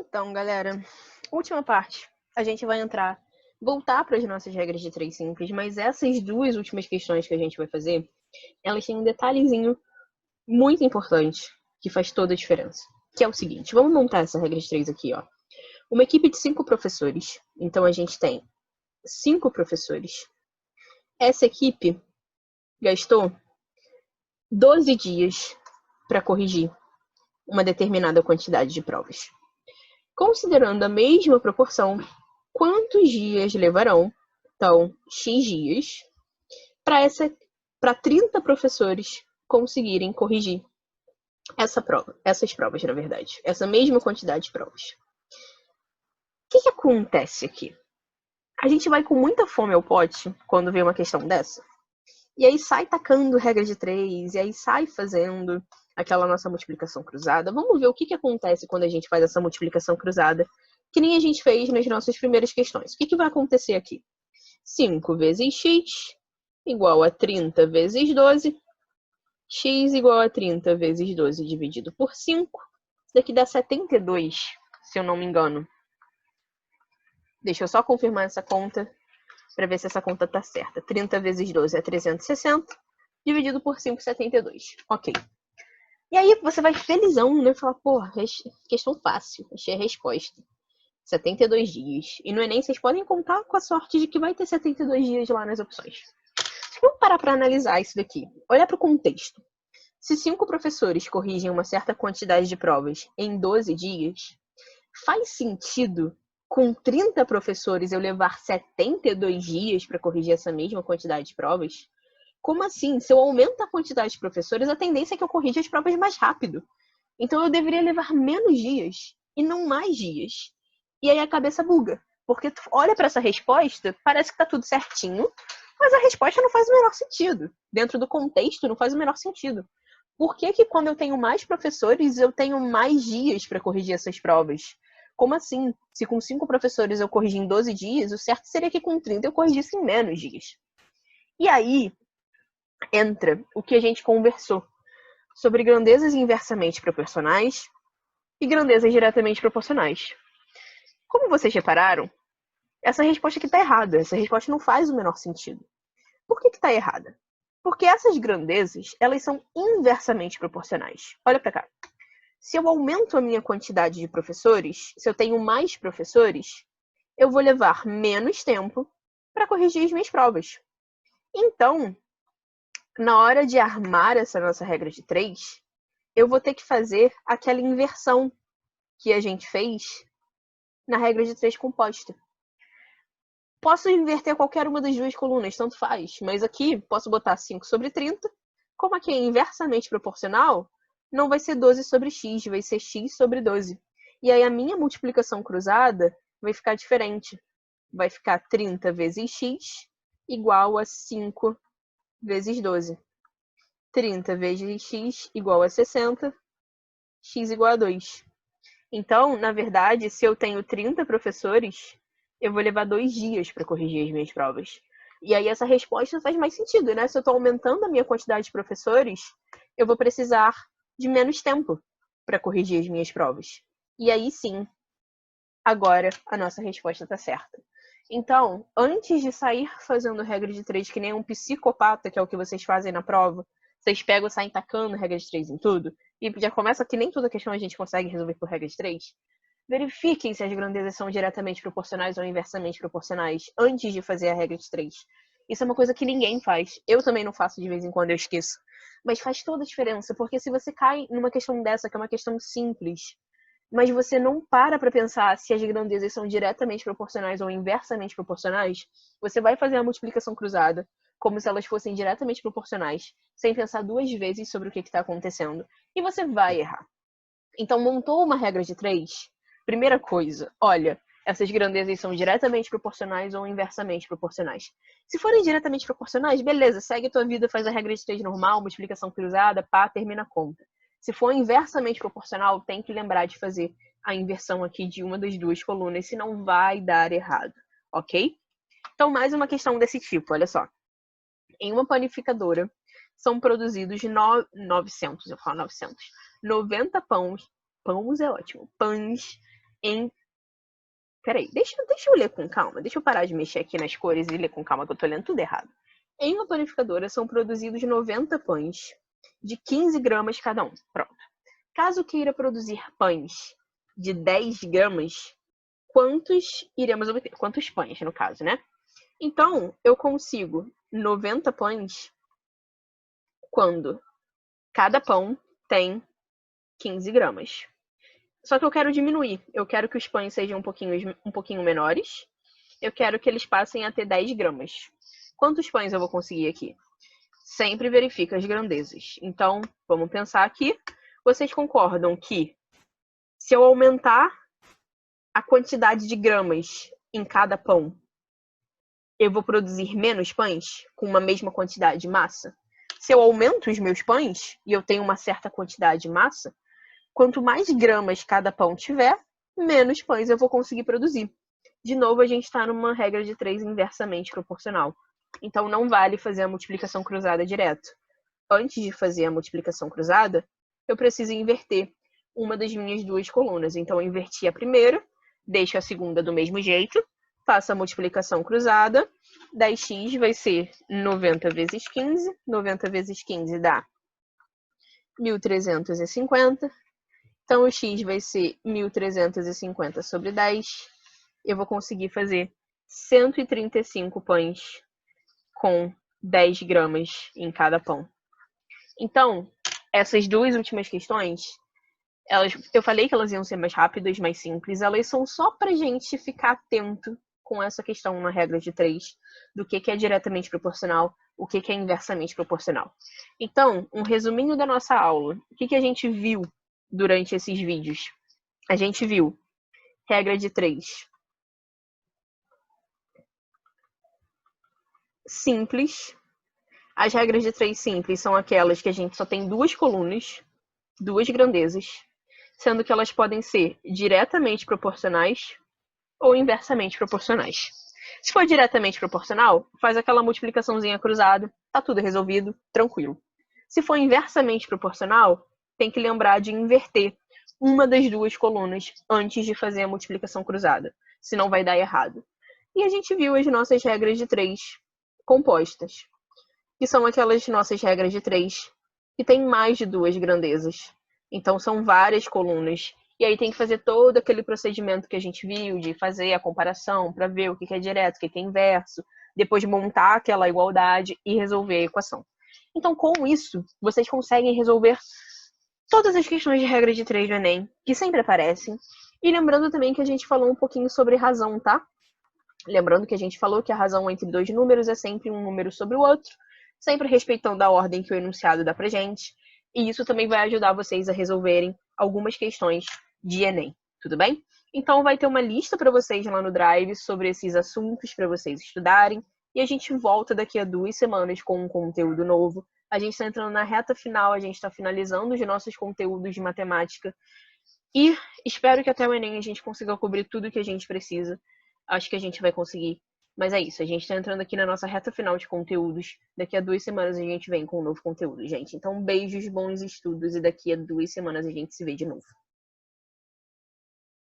Então, galera, última parte. A gente vai voltar para as nossas regras de 3 simples, mas essas duas últimas questões que a gente vai fazer, elas têm um detalhezinho muito importante que faz toda a diferença. Que é o seguinte, vamos montar essa regra de 3 aqui, ó. Uma equipe de 5 professores. Então, a gente tem 5 professores. Essa equipe gastou 12 dias para corrigir uma determinada quantidade de provas. Considerando a mesma proporção, quantos dias levarão, então, X dias, para 30 professores conseguirem corrigir essas provas, na verdade, essa mesma quantidade de provas. O que acontece aqui? A gente vai com muita fome ao pote quando vê uma questão dessa, e aí sai tacando regra de 3, e aí sai fazendo aquela nossa multiplicação cruzada. Vamos ver o que acontece quando a gente faz essa multiplicação cruzada, que nem a gente fez nas nossas primeiras questões. O que vai acontecer aqui? 5 vezes x igual a 30 vezes 12. X igual a 30 vezes 12 dividido por 5. Isso daqui dá 72, se eu não me engano. Deixa eu só confirmar essa conta para ver se essa conta tá certa. 30 vezes 12 é 360, dividido por 5, 72. Ok. E aí você vai felizão, né? Falar, porra, questão fácil, achei a resposta. 72 dias. E no Enem vocês podem contar com a sorte de que vai ter 72 dias lá nas opções. Vamos parar para analisar isso daqui. Olhar para o contexto. Se 5 professores corrigem uma certa quantidade de provas em 12 dias, faz sentido com 30 professores eu levar 72 dias para corrigir essa mesma quantidade de provas? Como assim? Se eu aumento a quantidade de professores, a tendência é que eu corrija as provas mais rápido. Então eu deveria levar menos dias e não mais dias. E aí a cabeça buga. Porque tu olha para essa resposta, parece que tá tudo certinho, mas a resposta não faz o menor sentido. Dentro do contexto, não faz o menor sentido. Por que quando eu tenho mais professores, eu tenho mais dias para corrigir essas provas? Como assim? Se com 5 professores eu corrigi em 12 dias, o certo seria que com 30 eu corrigisse em menos dias. E aí entra o que a gente conversou sobre grandezas inversamente proporcionais e grandezas diretamente proporcionais. Como vocês repararam, essa resposta aqui está errada. Essa resposta não faz o menor sentido. Por que está errada? Porque essas grandezas, elas são inversamente proporcionais. Olha para cá. Se eu aumento a minha quantidade de professores, se eu tenho mais professores, eu vou levar menos tempo para corrigir as minhas provas. Então, na hora de armar essa nossa regra de 3, eu vou ter que fazer aquela inversão que a gente fez na regra de 3 composta. Posso inverter qualquer uma das duas colunas, tanto faz. Mas aqui posso botar 5 sobre 30. Como aqui é inversamente proporcional, não vai ser 12 sobre x, vai ser x sobre 12. E aí a minha multiplicação cruzada vai ficar diferente. Vai ficar 30 vezes x igual a 5 vezes 12. 30 vezes x igual a 60, x igual a 2. Então, na verdade, se eu tenho 30 professores, eu vou levar 2 dias para corrigir as minhas provas. E aí essa resposta faz mais sentido, né? Se eu estou aumentando a minha quantidade de professores, eu vou precisar de menos tempo para corrigir as minhas provas. E aí sim, agora a nossa resposta está certa. Então, antes de sair fazendo regra de 3, que nem um psicopata, que é o que vocês fazem na prova, vocês pegam e saem tacando regra de 3 em tudo, e já começa que nem toda questão a gente consegue resolver por regra de 3, verifiquem se as grandezas são diretamente proporcionais ou inversamente proporcionais antes de fazer a regra de 3. Isso é uma coisa que ninguém faz. Eu também não faço, de vez em quando eu esqueço. Mas faz toda a diferença, porque se você cai numa questão dessa, que é uma questão simples, mas você não para pensar se as grandezas são diretamente proporcionais ou inversamente proporcionais, você vai fazer a multiplicação cruzada como se elas fossem diretamente proporcionais, sem pensar 2 vezes sobre o que está acontecendo, e você vai errar. Então, montou uma regra de 3, primeira coisa, olha, essas grandezas são diretamente proporcionais ou inversamente proporcionais. Se forem diretamente proporcionais, beleza, segue a tua vida, faz a regra de 3 normal, multiplicação cruzada, pá, termina a conta. Se for inversamente proporcional, tem que lembrar de fazer a inversão aqui de uma das duas colunas, senão vai dar errado, ok? Então, mais uma questão desse tipo, olha só. Em uma panificadora, são produzidos 90 pães é ótimo, pães em... Peraí, deixa eu ler com calma. Deixa eu parar de mexer aqui nas cores e ler com calma, que eu tô lendo tudo errado. Em uma panificadora são produzidos 90 pães de 15 gramas cada um. Pronto. Caso queira produzir pães de 10 gramas, quantos iremos obter? Quantos pães, no caso, né? Então, eu consigo 90 pães quando cada pão tem 15 gramas. Só que eu quero diminuir. Eu quero que os pães sejam um pouquinho menores. Eu quero que eles passem a ter 10 gramas. Quantos pães eu vou conseguir aqui? Sempre verifica as grandezas. Então, vamos pensar aqui. Vocês concordam que se eu aumentar a quantidade de gramas em cada pão, eu vou produzir menos pães com uma mesma quantidade de massa? Se eu aumento os meus pães e eu tenho uma certa quantidade de massa, quanto mais gramas cada pão tiver, menos pães eu vou conseguir produzir. De novo, a gente está numa regra de 3 inversamente proporcional. Então, não vale fazer a multiplicação cruzada direto. Antes de fazer a multiplicação cruzada, eu preciso inverter uma das minhas duas colunas. Então, eu inverti a primeira, deixo a segunda do mesmo jeito, faço a multiplicação cruzada. 10x vai ser 90 vezes 15. 90 vezes 15 dá 1.350. Então, o x vai ser 1.350 sobre 10. Eu vou conseguir fazer 135 pães com 10 gramas em cada pão. Então, essas duas últimas questões, eu falei que elas iam ser mais rápidas, mais simples. Elas são só pra gente ficar atento com essa questão na regra de 3, do que é diretamente proporcional, o que é inversamente proporcional. Então, um resuminho da nossa aula. O que a gente viu durante esses vídeos? A gente viu regra de 3 simples. As regras de 3 simples são aquelas que a gente só tem duas colunas, duas grandezas, sendo que elas podem ser diretamente proporcionais ou inversamente proporcionais. Se for diretamente proporcional, faz aquela multiplicaçãozinha cruzada, tá tudo resolvido, tranquilo. Se for inversamente proporcional, tem que lembrar de inverter uma das duas colunas antes de fazer a multiplicação cruzada, senão vai dar errado. E a gente viu as nossas regras de 3 compostas, que são aquelas nossas regras de 3 que tem mais de duas grandezas. Então, são várias colunas. E aí tem que fazer todo aquele procedimento que a gente viu, de fazer a comparação para ver o que é direto, o que é inverso, depois montar aquela igualdade e resolver a equação. Então, com isso, vocês conseguem resolver todas as questões de regra de 3 do Enem, que sempre aparecem. E lembrando também que a gente falou um pouquinho sobre razão, tá? Lembrando que a gente falou que a razão entre dois números é sempre um número sobre o outro, sempre respeitando a ordem que o enunciado dá pra gente. E isso também vai ajudar vocês a resolverem algumas questões de Enem, tudo bem? Então vai ter uma lista para vocês lá no Drive sobre esses assuntos para vocês estudarem. E a gente volta daqui a 2 semanas com um conteúdo novo. A gente está entrando na reta final, a gente está finalizando os nossos conteúdos de matemática. E espero que até o Enem a gente consiga cobrir tudo que a gente precisa. Acho que a gente vai conseguir. Mas é isso, a gente tá entrando aqui na nossa reta final de conteúdos. Daqui a 2 semanas a gente vem com um novo conteúdo, gente. Então, beijos, bons estudos e daqui a 2 semanas a gente se vê de novo.